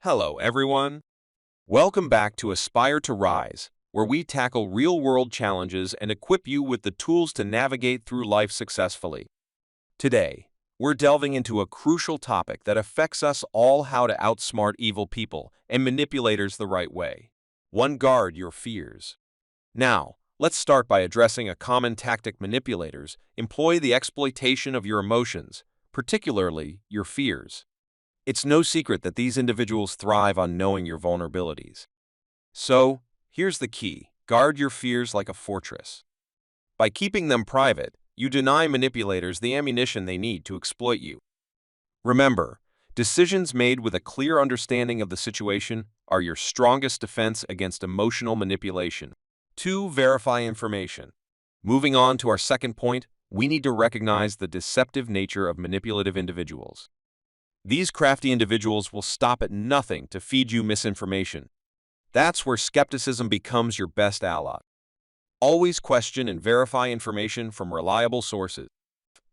Hello, everyone. Welcome back to Aspire to Rise, where we tackle real-world challenges and equip you with the tools to navigate through life successfully. Today, we're delving into a crucial topic that affects us all: how to outsmart evil people and manipulators the right way. One, guard your fears. Now, let's start by addressing a common tactic manipulators employ: the exploitation of your emotions, particularly your fears. It's no secret that these individuals thrive on knowing your vulnerabilities. So, here's the key: guard your fears like a fortress. By keeping them private, you deny manipulators the ammunition they need to exploit you. Remember, decisions made with a clear understanding of the situation are your strongest defense against emotional manipulation. 2. Verify information. Moving on to our second point, we need to recognize the deceptive nature of manipulative individuals. These crafty individuals will stop at nothing to feed you misinformation. That's where skepticism becomes your best ally. Always question and verify information from reliable sources.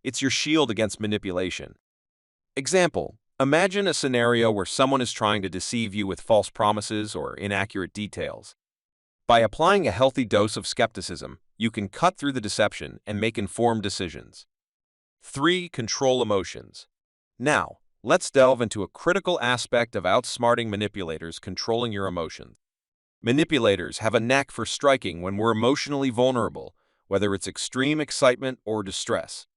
It's your shield against manipulation. Example: imagine a scenario where someone is trying to deceive you with false promises or inaccurate details. By applying a healthy dose of skepticism, you can cut through the deception and make informed decisions. 3. Control emotions. Now, let's delve into a critical aspect of outsmarting manipulators: controlling your emotions. Manipulators have a knack for striking when we're emotionally vulnerable, whether it's extreme excitement or distress.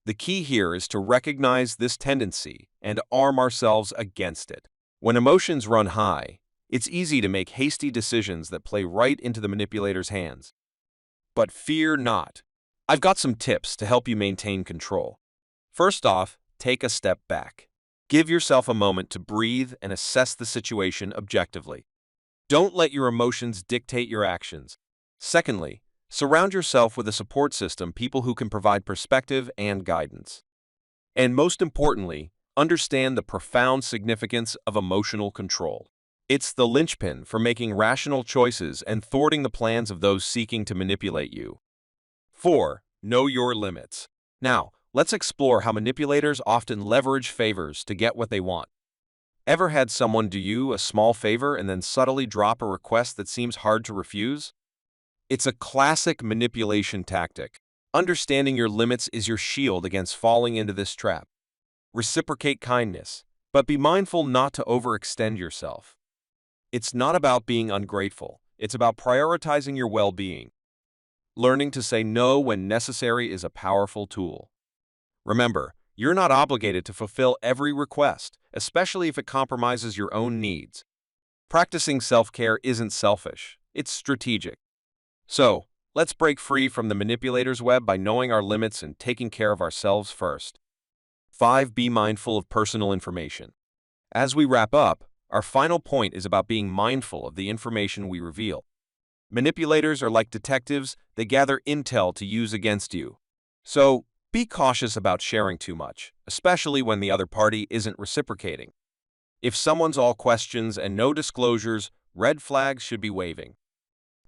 The key here is to recognize this tendency and arm ourselves against it. When emotions run high, it's easy to make hasty decisions that play right into the manipulator's hands. But fear not. I've got some tips to help you maintain control. First off, take a step back. Give yourself a moment to breathe and assess the situation objectively. Don't let your emotions dictate your actions. Secondly, surround yourself with a support system, people who can provide perspective and guidance. And most importantly, understand the profound significance of emotional control. It's the linchpin for making rational choices and thwarting the plans of those seeking to manipulate you. 4. Know your limits. Now, let's explore how manipulators often leverage favors to get what they want. Ever had someone do you a small favor and then subtly drop a request that seems hard to refuse? It's a classic manipulation tactic. Understanding your limits is your shield against falling into this trap. Reciprocate kindness, but be mindful not to overextend yourself. It's not about being ungrateful, it's about prioritizing your well-being. Learning to say no when necessary is a powerful tool. Remember, you're not obligated to fulfill every request, especially if it compromises your own needs. Practicing self-care isn't selfish, it's strategic. So, let's break free from the manipulator's web by knowing our limits and taking care of ourselves first. 5. Be mindful of personal information. As we wrap up, our final point is about being mindful of the information we reveal. Manipulators are like detectives; they gather intel to use against you. So, be cautious about sharing too much, especially when the other party isn't reciprocating. If someone's all questions and no disclosures, red flags should be waving.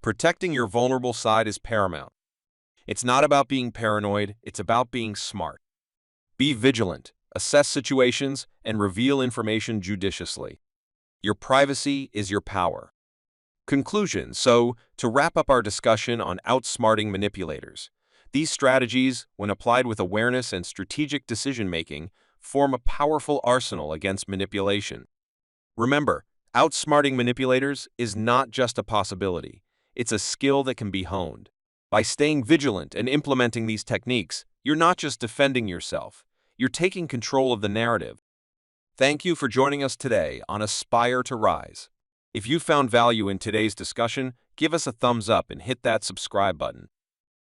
Protecting your vulnerable side is paramount. It's not about being paranoid, it's about being smart. Be vigilant, assess situations, and reveal information judiciously. Your privacy is your power. Conclusion. So, to wrap up our discussion on outsmarting manipulators, these strategies, when applied with awareness and strategic decision-making, form a powerful arsenal against manipulation. Remember, outsmarting manipulators is not just a possibility, it's a skill that can be honed. By staying vigilant and implementing these techniques, you're not just defending yourself, you're taking control of the narrative. Thank you for joining us today on Aspire to Rise. If you found value in today's discussion, give us a thumbs up and hit that subscribe button.